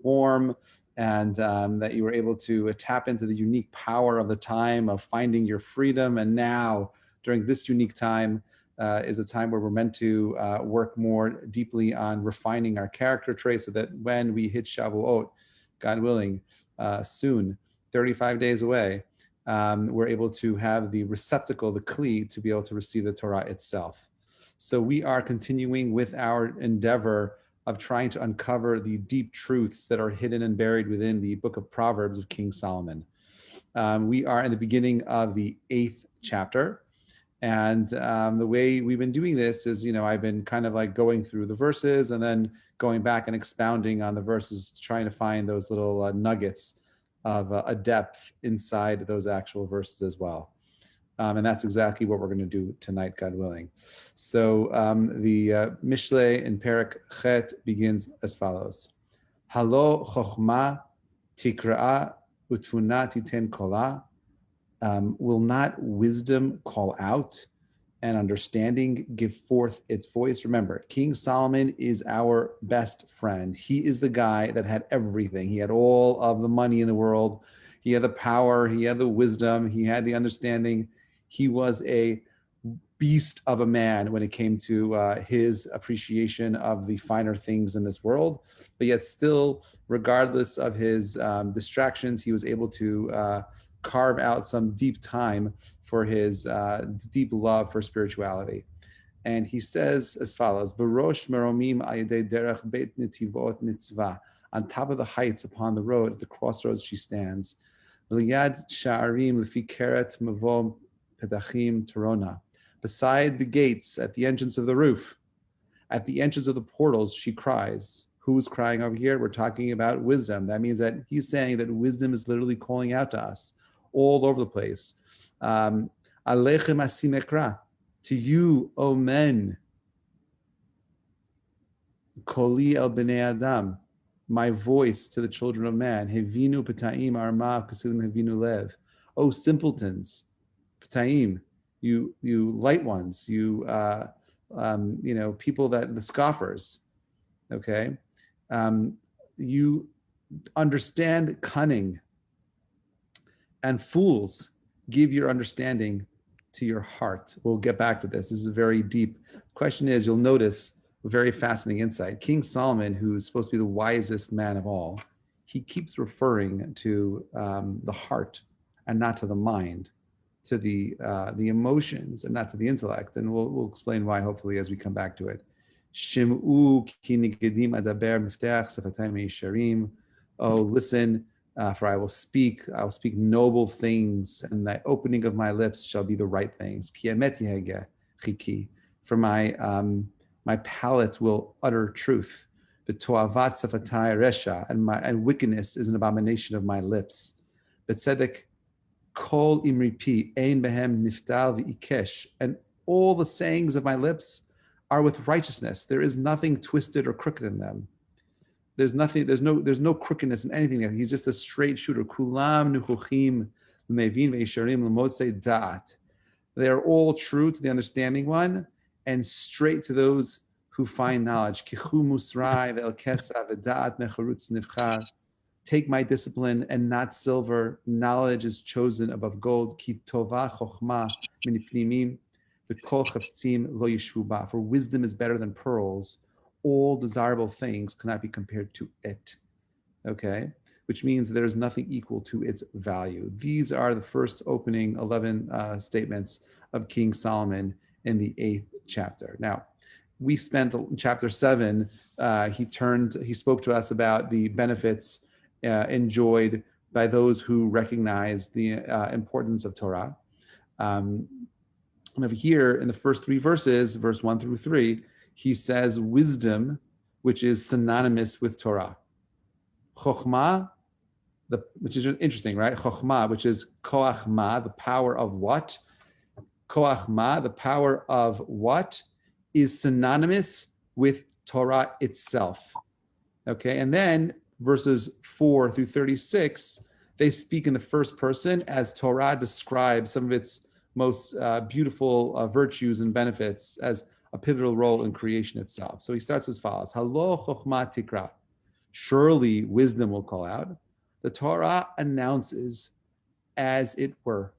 warm, and that you were able to tap into the unique power of the time of finding your freedom. And now, during this unique time, is a time where we're meant to work more deeply on refining our character traits so that when we hit Shavuot, God willing, soon, 35 days away, we're able to have the receptacle, the kli, to be able to receive the Torah itself. So we are continuing with our endeavor of trying to uncover the deep truths that are hidden and buried within the book of Proverbs of King Solomon. We are in the beginning of the 8th chapter. And the way we've been doing this is, I've been kind of like going through the verses and then going back and expounding on the verses, trying to find those little nuggets of a depth inside those actual verses as well. And that's exactly what we're going to do tonight, God willing. So the Mishlei in Perek Chet begins as follows. Halo chokhmah tikra'a utuna titen kola. Will not wisdom call out and understanding give forth its voice? Remember, King Solomon is our best friend. He is the guy that had everything. He had all of the money in the world. He had the power. He had the wisdom. He had the understanding. He was a beast of a man when it came to his appreciation of the finer things in this world. But yet still, regardless of his distractions, he was able to carve out some deep time for his deep love for spirituality. And he says as follows, Barosh meromim ayidei derech beit netivot nitzvah. On top of the heights upon the road, at the crossroads she stands. Liyad sha'arim lefi keret mavo pedachim torona. Beside the gates, at the entrance of the roof, at the entrance of the portals, she cries. Who's crying over here? We're talking about wisdom. That means that he's saying that wisdom is literally calling out to us all over the place. Alechem asim ekra, to you, O men. Koli el bnei adam, my voice to the children of man. Hevinu p'taim arma k'silim hevinu lev. O simpletons, p'taim, you light ones, you people that the scoffers. Okay, you understand cunning. And fools, give your understanding to your heart. We'll get back to this. This is a very deep question. You'll notice a very fascinating insight. King Solomon, who's supposed to be the wisest man of all, he keeps referring to the heart and not to the mind, to the emotions and not to the intellect. And we'll explain why, hopefully, as we come back to it. Shim'u ki nigedim adaber miftach safatayim yesharim. Oh, listen. For I will speak noble things, and the opening of my lips shall be the right things. For my palate will utter truth. And wickedness is an abomination of my lips. Betzedek kol imripi ein behem niftal v'ikesh, and all the sayings of my lips are with righteousness. There is nothing twisted or crooked in them. There's no crookedness in anything. He's just a straight shooter. Kulam nuchuchim mevin ve'isharim l'motzei da'at. They are all true to the understanding one and straight to those who find knowledge. Kichu musrai ve'el kesa ve'da'at mecharutz nivchar. Take my discipline and not silver. Knowledge is chosen above gold. Ki tova chochma minipnimim v'kol chaftzim lo yishvu ba. For wisdom is better than pearls. All desirable things cannot be compared to it, okay? Which means there's nothing equal to its value. These are the first opening 11 statements of King Solomon in the 8th chapter. Now, we spent chapter 7, he spoke to us about the benefits enjoyed by those who recognize the importance of Torah. And over here in the first 3 verses, verse 1 through 3, he says wisdom, which is synonymous with Torah. Chokhmah, which is interesting, right? Chokhmah, which is koach ma, the power of what? Koach ma, the power of what, is synonymous with Torah itself. Okay, and then verses 4 through 36, they speak in the first person as Torah describes some of its most beautiful virtues and benefits as a pivotal role in creation itself. So he starts as follows: Halo chokhmah tikra. surely wisdom will call out. The Torah announces, as it were,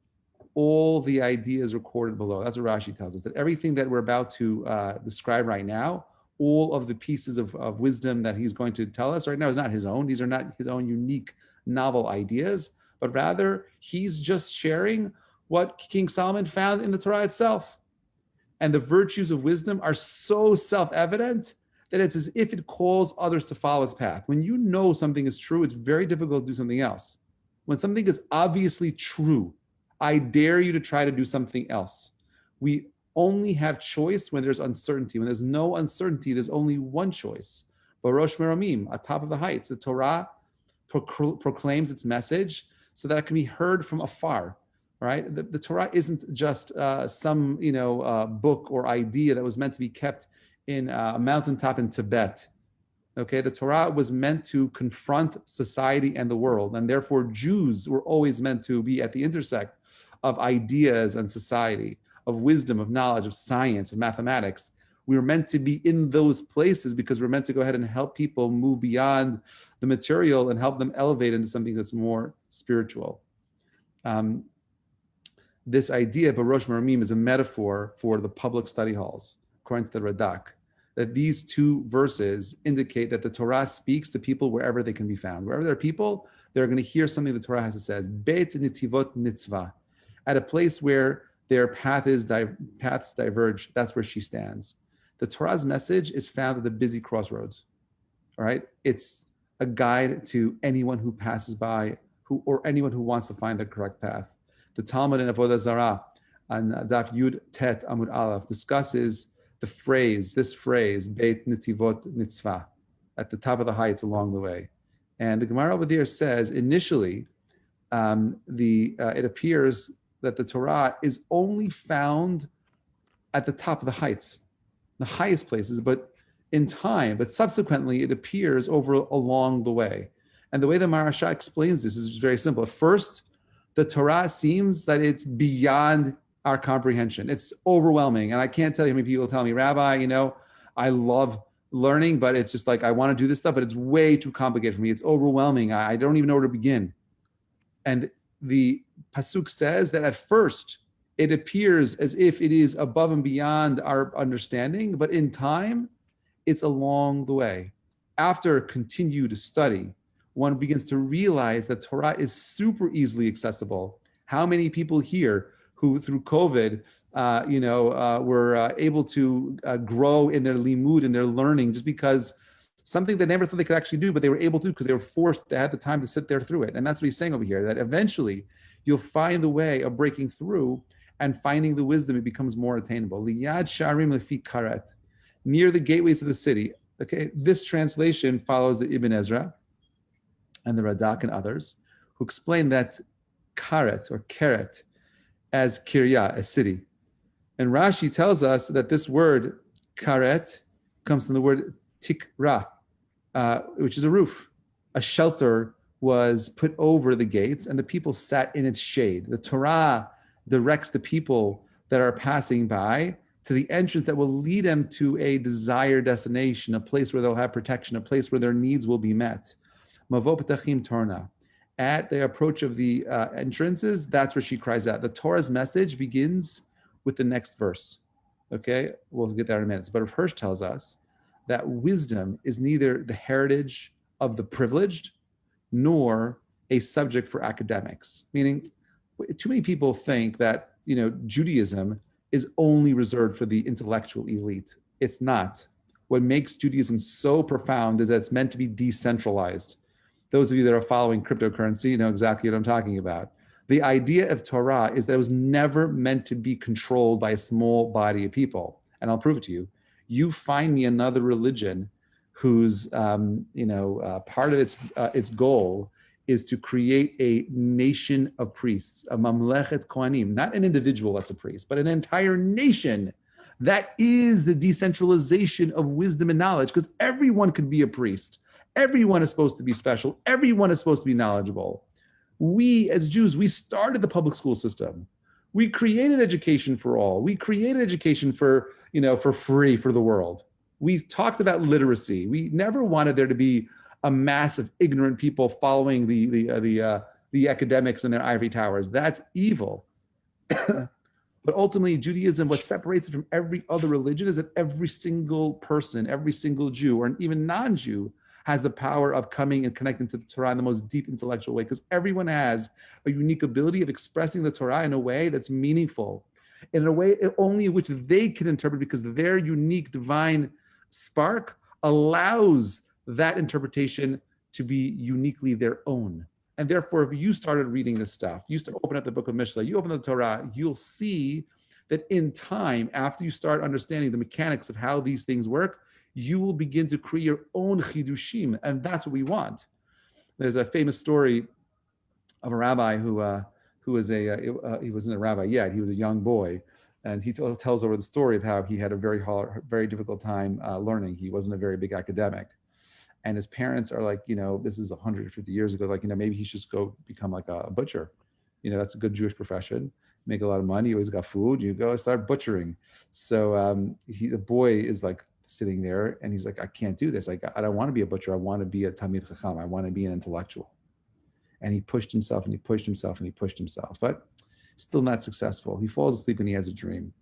all the ideas recorded below. That's what Rashi tells us, that everything that we're about to describe right now, all of the pieces of wisdom that he's going to tell us right now is not his own. These are not his own unique, novel ideas, but rather he's just sharing what King Solomon found in the Torah itself. And the virtues of wisdom are so self-evident that it's as if it calls others to follow its path. When you know something is true, it's very difficult to do something else. When something is obviously true, I dare you to try to do something else. We only have choice when there's uncertainty. When there's no uncertainty, there's only one choice. Barosh Meramim, atop of the heights, the Torah proclaims its message so that it can be heard from afar. Right? The Torah isn't just some book or idea that was meant to be kept in a mountaintop in Tibet. Okay, the Torah was meant to confront society and the world, and therefore Jews were always meant to be at the intersect of ideas and society, of wisdom, of knowledge, of science, of mathematics. We were meant to be in those places because we're meant to go ahead and help people move beyond the material and help them elevate into something that's more spiritual. This idea, Barosh Maramim, is a metaphor for the public study halls, according to the Radak, that these two verses indicate that the Torah speaks to people wherever they can be found. Wherever there are people, they're going to hear something the Torah has to say. Beit nitivot nitzvah. At a place where their paths diverge, that's where she stands. The Torah's message is found at the busy crossroads. All right? It's a guide to anyone who passes by, or anyone who wants to find the correct path. The Talmud in Avodah Zarah, on Daf Yud Tet Amud Aleph, discusses this phrase, Beit Nitivot Nitzvah, at the top of the heights along the way. And the Gemara over there says, initially, it appears that the Torah is only found at the top of the heights, the highest places, but subsequently it appears along the way. And the way the Maharsha explains this is very simple. First, the Torah seems that it's beyond our comprehension. It's overwhelming. And I can't tell you how many people tell me, Rabbi, I love learning, but it's just like, I want to do this stuff, but it's way too complicated for me. It's overwhelming. I don't even know where to begin. And the Pasuk says that at first, it appears as if it is above and beyond our understanding, but in time, it's along the way. After continued study, one begins to realize that Torah is super easily accessible. How many people here who through COVID, were able to grow in their limud, in their learning, just because something they never thought they could actually do, but they were able to because they were forced to have the time to sit there through it. And that's what he's saying over here, that eventually you'll find the way of breaking through and finding the wisdom. It becomes more attainable. Liyad sharim lefi karet, near the gateways of the city. Okay, this translation follows the Ibn Ezra and the Radak and others, who explain that karet or keret as kiryah, a city. And Rashi tells us that this word karet comes from the word tikra, which is a roof. A shelter was put over the gates and the people sat in its shade. The Torah directs the people that are passing by to the entrance that will lead them to a desired destination, a place where they'll have protection, a place where their needs will be met. Mavo Petachim Torna. At the approach of the entrances, that's where she cries out. The Torah's message begins with the next verse. Okay, we'll get there in a minute. But Hirsch tells us that wisdom is neither the heritage of the privileged nor a subject for academics. Meaning, too many people think that Judaism is only reserved for the intellectual elite. It's not. What makes Judaism so profound is that it's meant to be decentralized. Those of you that are following cryptocurrency know exactly what I'm talking about. The idea of Torah is that it was never meant to be controlled by a small body of people. And I'll prove it to you. You find me another religion whose part of its goal is to create a nation of priests, a mamlechet kohanim, not an individual that's a priest, but an entire nation. That is the decentralization of wisdom and knowledge, because everyone could be a priest. Everyone is supposed to be special. Everyone is supposed to be knowledgeable. We, as Jews, we started the public school system. We created education for all. We created education for free for the world. We talked about literacy. We never wanted there to be a mass of ignorant people following the academics in their ivory towers. That's evil. But ultimately, Judaism, what separates it from every other religion is that every single person, every single Jew, or even non-Jew, has the power of coming and connecting to the Torah in the most deep intellectual way, because everyone has a unique ability of expressing the Torah in a way that's meaningful, in a way only which they can interpret, because their unique divine spark allows that interpretation to be uniquely their own. And therefore, if you started reading this stuff, you start open up the book of Mishlei, you open the Torah, you'll see that in time, after you start understanding the mechanics of how these things work, you will begin to create your own chidushim, and that's what we want. There's a famous story of a rabbi who was he wasn't a rabbi yet, he was a young boy, and he tells over the story of how he had a very difficult time learning. He wasn't a very big academic. And his parents are like, this is 150 years ago, like, maybe he should go become like a butcher. That's a good Jewish profession. Make a lot of money. You always got food. You go start butchering. So the boy is like sitting there and he's like, I can't do this. Like, I don't want to be a butcher. I want to be a Talmid Chacham. I want to be an intellectual. And he pushed himself and he pushed himself and he pushed himself, but still not successful. He falls asleep and he has a dream.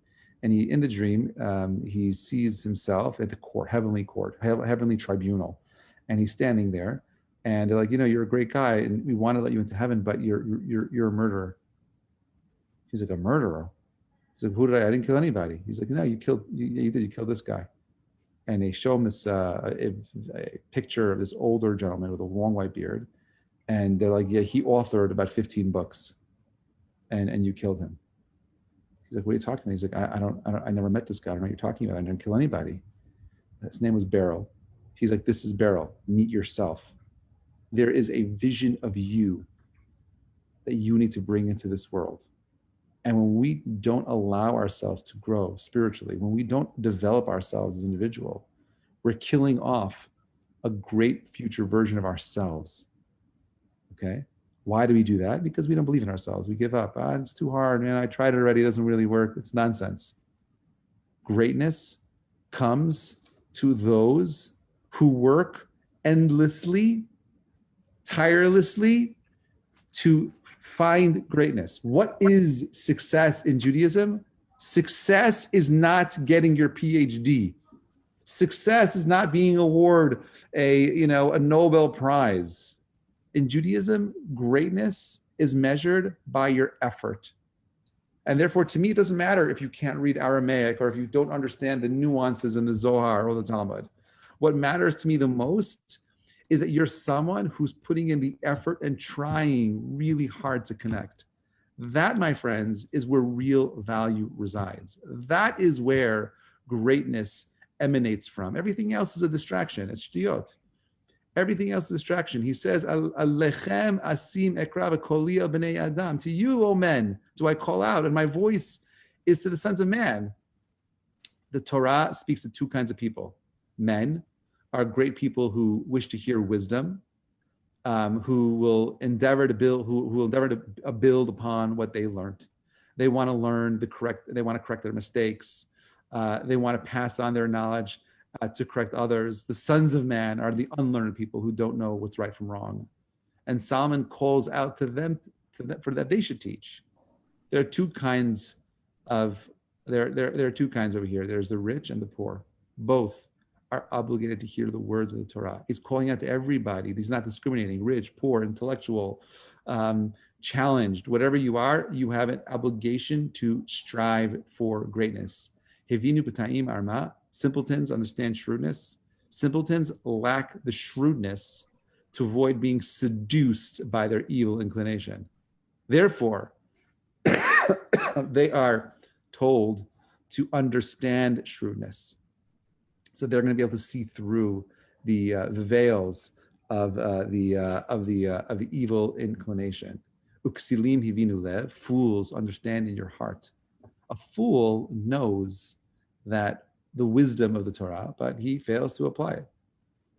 And in the dream, he sees himself at the heavenly tribunal. And he's standing there, and they're like, you're a great guy, and we want to let you into heaven, but you're a murderer. He's like, a murderer? He's like, who did I didn't kill anybody. He's like, no, you killed this guy. And they show him this a picture of this older gentleman with a long white beard, and they're like, yeah, he authored about 15 books, and you killed him. He's like, what are you talking about? He's like, I never met this guy. I don't know what you're talking about. I didn't kill anybody. His name was Beryl. He's like, this is Beryl. Meet yourself. There is a vision of you that you need to bring into this world. And when we don't allow ourselves to grow spiritually, when we don't develop ourselves as an individual, we're killing off a great future version of ourselves. Okay? Why do we do that? Because we don't believe in ourselves. We give up. It's too hard, man. I tried it already. It doesn't really work. It's nonsense. Greatness comes to those who work endlessly, tirelessly to find greatness. What is success in Judaism? Success is not getting your PhD. Success is not being awarded a Nobel Prize. In Judaism, greatness is measured by your effort. And therefore, to me, it doesn't matter if you can't read Aramaic or if you don't understand the nuances in the Zohar or the Talmud. What matters to me the most is that you're someone who's putting in the effort and trying really hard to connect. That, my friends, is where real value resides. That is where greatness emanates from. Everything else is a distraction. It's shtiyot. Everything else is a distraction. He says, Alechem asim ekra v'koli el b'nei adam. To you, O men, do I call out, and my voice is to the sons of man. The Torah speaks to two kinds of people. Men are great people who wish to hear wisdom, who will endeavor to build upon what they learned. They want to learn they want to correct their mistakes. They want to pass on their knowledge to correct others. The sons of man are the unlearned people who don't know what's right from wrong. And Solomon calls out to them for that they should teach. There are two kinds over here. There's the rich and the poor. Both are obligated to hear the words of the Torah. He's calling out to everybody. He's not discriminating, rich, poor, intellectual, challenged. Whatever you are, you have an obligation to strive for greatness. Hevinu b'ta'im arma. Simpletons understand shrewdness. Simpletons lack the shrewdness to avoid being seduced by their evil inclination. Therefore, they are told to understand shrewdness. So they're going to be able to see through the veils of the evil inclination. Uksilim hivinu lev. Fools understand in your heart. A fool knows that the wisdom of the Torah, but he fails to apply it.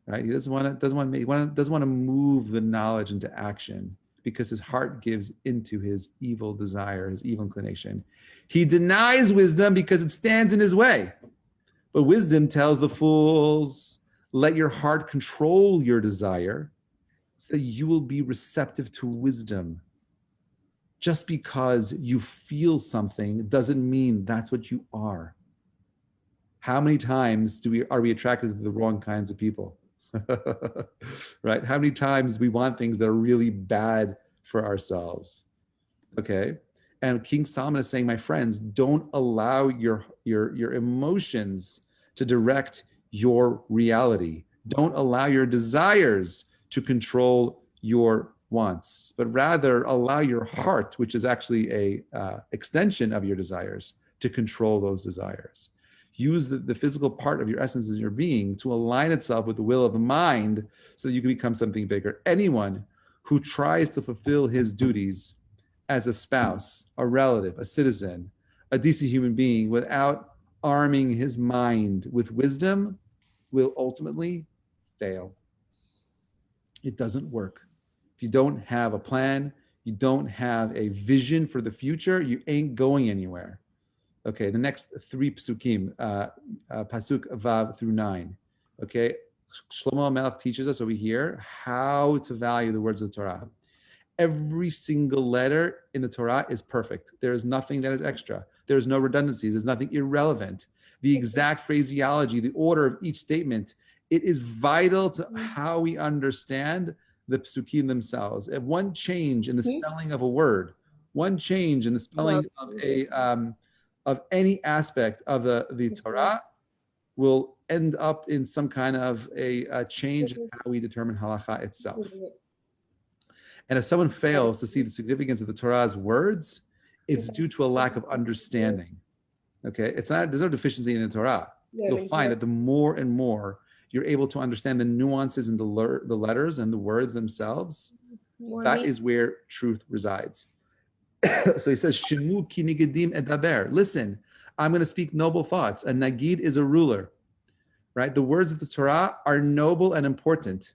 Right? He doesn't want to move the knowledge into action because his heart gives into his evil desire, his evil inclination. He denies wisdom because it stands in his way. But wisdom tells the fools, Let your heart control your desire so that you will be receptive to wisdom. Just because you feel something doesn't mean that's what you are. How many times are we attracted to the wrong kinds of people? Right? How many times we want things that are really bad for ourselves? Okay. And King Solomon is saying, my friends, don't allow your emotions to direct your reality. Don't allow your desires to control your wants, but rather allow your heart, which is actually a extension of your desires, to control those desires. Use the physical part of your essence as your being to align itself with the will of the mind so that you can become something bigger. Anyone who tries to fulfill his duties as a spouse, a relative, a citizen, a decent human being without arming his mind with wisdom will ultimately fail. It doesn't work. If you don't have a plan, you don't have a vision for the future, you ain't going anywhere. Okay, the next three psukim, pasuk vav through 9. Okay, Shlomo Melech teaches us over here how to value the words of the Torah. Every single letter in the Torah is perfect. There is nothing that is extra. There's no redundancies. There's nothing irrelevant. The exact phraseology, the order of each statement, it is vital to how we understand the psukim themselves. And one change in the spelling of a word, one change in the spelling of any aspect of the Torah will end up in some kind of a change in how we determine halacha itself. And if someone fails to see the significance of the Torah's words, it's due to a lack of understanding. Okay, it's not. There's no deficiency in the Torah. You'll find that the more and more you're able to understand the nuances in the letters and the words themselves, that is where truth resides. So he says, "Shimu ki nigedim edaber." Listen, I'm going to speak noble thoughts. A nagid is a ruler, right? The words of the Torah are noble and important.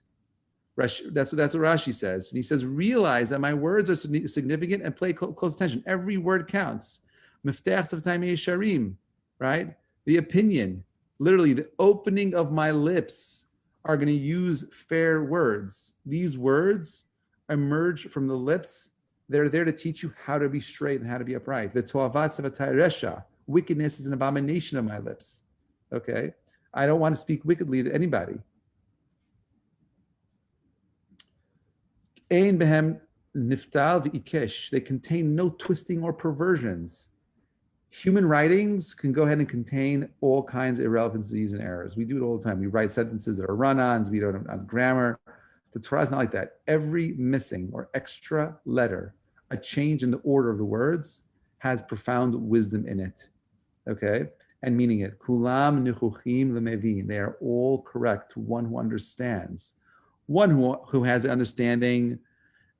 That's what Rashi says. And he says, realize that my words are significant and pay close attention. Every word counts. Miftach Savtayim Yesharim, right? The opinion, literally the opening of my lips are going to use fair words. These words emerge from the lips. They're there to teach you how to be straight and how to be upright. The Toavat Savatay Resha, wickedness is an abomination of my lips. Okay? I don't want to speak wickedly to anybody. Ein behem niftal v'ikesh. They contain no twisting or perversions. Human writings can go ahead and contain all kinds of irrelevancies and errors. We do it all the time. We write sentences that are run-ons. We don't have grammar. The Torah is not like that. Every missing or extra letter, a change in the order of the words, has profound wisdom in it. Okay? And meaning it. Kulam nichuchim lemevin. They are all correct to one who understands. One who has the understanding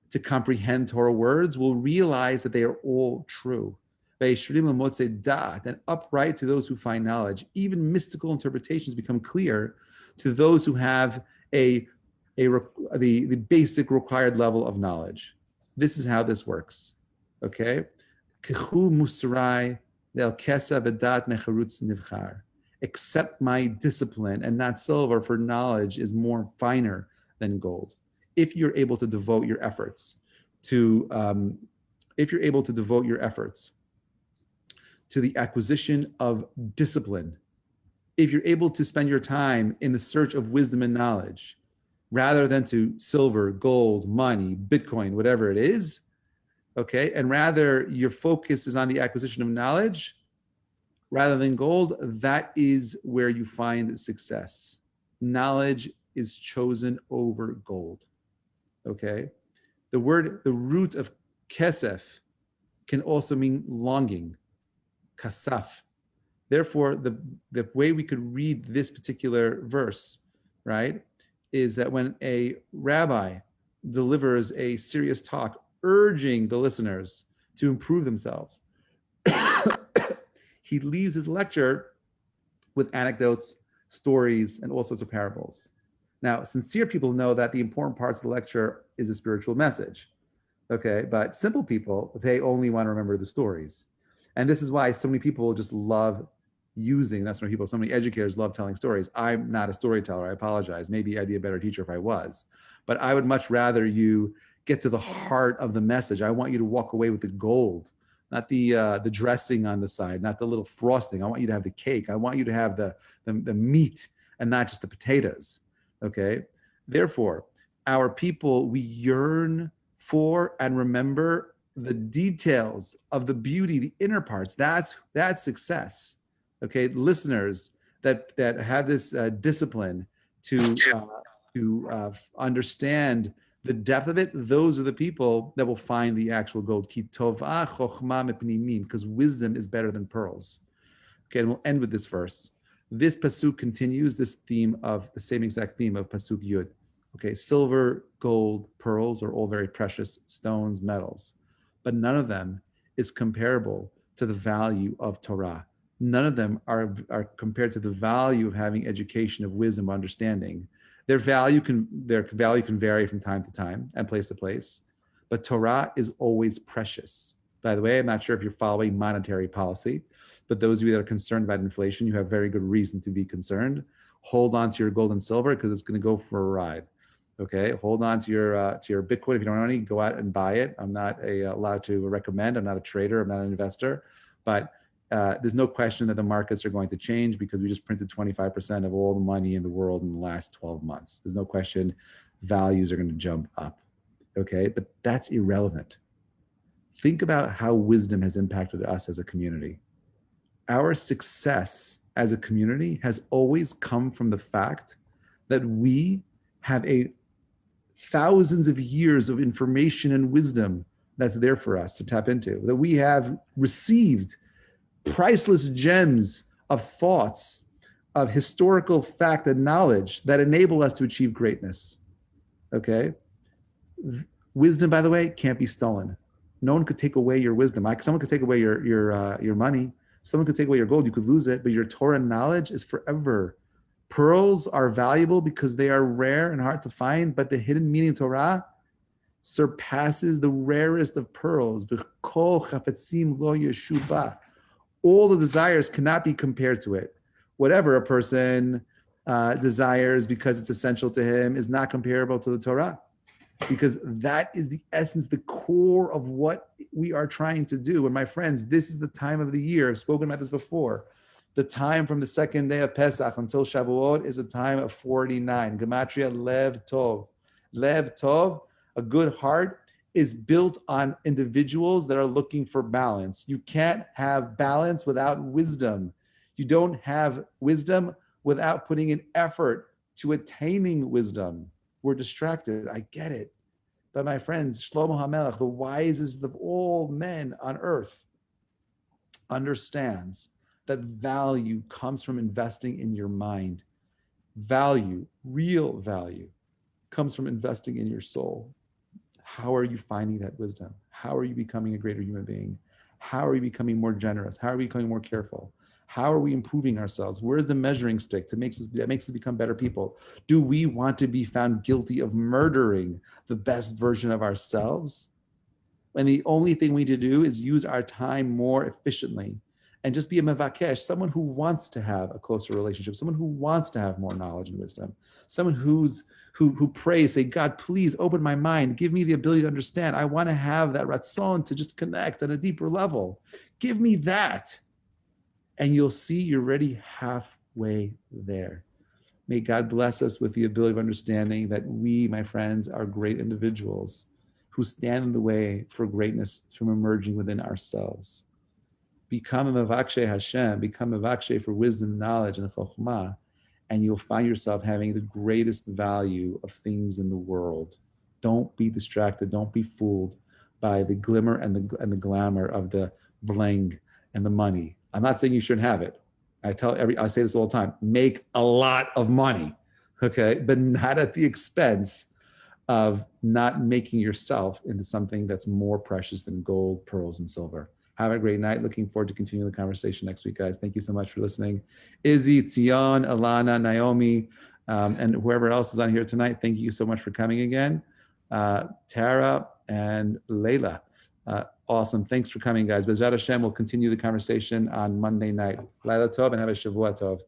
to comprehend Torah words will realize that they are all true. And upright to those who find knowledge. Even mystical interpretations become clear to those who have the basic required level of knowledge. This is how this works. Okay? Accept my discipline and not silver, for knowledge is more finer than gold. If you're able to devote your efforts to the acquisition of discipline, if you're able to spend your time in the search of wisdom and knowledge, rather than to silver, gold, money, BitCoin, whatever it is, okay, and rather your focus is on the acquisition of knowledge rather than gold, that is where you find success. Knowledge is chosen over gold. Okay? The root of kesef can also mean longing, kasaf. Therefore, the way we could read this particular verse, right, is that when a rabbi delivers a serious talk urging the listeners to improve themselves, he leaves his lecture with anecdotes, stories, and all sorts of parables. Now, sincere people know that the important parts of the lecture is a spiritual message, okay? But simple people, they only want to remember the stories. And this is why so many people just love using, that's why so many educators love telling stories. I'm not a storyteller, I apologize. Maybe I'd be a better teacher if I was. But I would much rather you get to the heart of the message. I want you to walk away with the gold, not the dressing on the side, not the little frosting. I want you to have the cake. I want you to have the meat and not just the potatoes. Okay. Therefore, our people, we yearn for and remember the details of the beauty, the inner parts. That's success. Okay, listeners that have this discipline to understand the depth of it, those are the people that will find the actual gold. Because wisdom is better than pearls. Okay, and we'll end with this verse. This pasuk continues this theme of the same exact theme of pasuk Yud. Okay, silver, gold, pearls are all very precious stones, metals, but none of them is comparable to the value of Torah. None of them are compared to the value of having education, of wisdom, understanding. Their value can vary from time to time and place to place, but Torah is always precious. By the way, I'm not sure if you're following monetary policy, but those of you that are concerned about inflation, you have very good reason to be concerned. Hold on to your gold and silver because it's going to go for a ride. Okay, hold on to your Bitcoin. If you don't own any, go out and buy it. I'm not allowed to recommend. I'm not a trader. I'm not an investor, but there's no question that the markets are going to change because we just printed 25% of all the money in the world in the last 12 months. There's no question values are going to jump up. Okay, but that's irrelevant. Think about how wisdom has impacted us as a community. Our success as a community has always come from the fact that we have thousands of years of information and wisdom that's there for us to tap into, that we have received priceless gems of thoughts, of historical fact and knowledge that enable us to achieve greatness. Okay? Wisdom, by the way, can't be stolen. No one could take away your wisdom. Someone could take away your money. Someone could take away your gold. You could lose it, but your Torah knowledge is forever. Pearls are valuable because they are rare and hard to find, but the hidden meaning of Torah surpasses the rarest of pearls. All the desires cannot be compared to it. Whatever a person desires because it's essential to him is not comparable to the Torah, because that is the essence, the core of what we are trying to do. And my friends, this is the time of the year. I've spoken about this before. The time from the second day of Pesach until Shavuot is a time of 49. Gematria Lev Tov. Lev Tov, a good heart, is built on individuals that are looking for balance. You can't have balance without wisdom. You don't have wisdom without putting in effort to attaining wisdom. We're distracted. I get it. But my friends, Shlomo HaMelech, the wisest of all men on earth, understands that value comes from investing in your mind. Value, real value, comes from investing in your soul. How are you finding that wisdom? How are you becoming a greater human being? How are you becoming more generous? How are we becoming more careful? How are we improving ourselves? Where's the measuring stick that makes us become better people? Do we want to be found guilty of murdering the best version of ourselves? And the only thing we need to do is use our time more efficiently and just be a mevakesh, someone who wants to have a closer relationship, someone who wants to have more knowledge and wisdom, someone who prays, say, God, please open my mind, give me the ability to understand. I want to have that ratzon to just connect on a deeper level. Give me that. And you'll see you're already halfway there. May God bless us with the ability of understanding that we, my friends, are great individuals who stand in the way for greatness from emerging within ourselves. Become a mevakshe Hashem, become a mevakshe for wisdom, knowledge, and chokhmah, and you'll find yourself having the greatest value of things in the world. Don't be distracted. Don't be fooled by the glimmer and the glamour of the bling and the money. I'm not saying you shouldn't have it. I say this all the time, make a lot of money, okay? But not at the expense of not making yourself into something that's more precious than gold, pearls, and silver. Have a great night. Looking forward to continuing the conversation next week, guys. Thank you so much for listening. Izzy, Tzion, Alana, Naomi, and whoever else is on here tonight, thank you so much for coming again. Tara and Layla. Awesome. Thanks for coming, guys. Bezrat Hashem, we'll continue the conversation on Monday night. Laila Tov and have a Shavua Tov.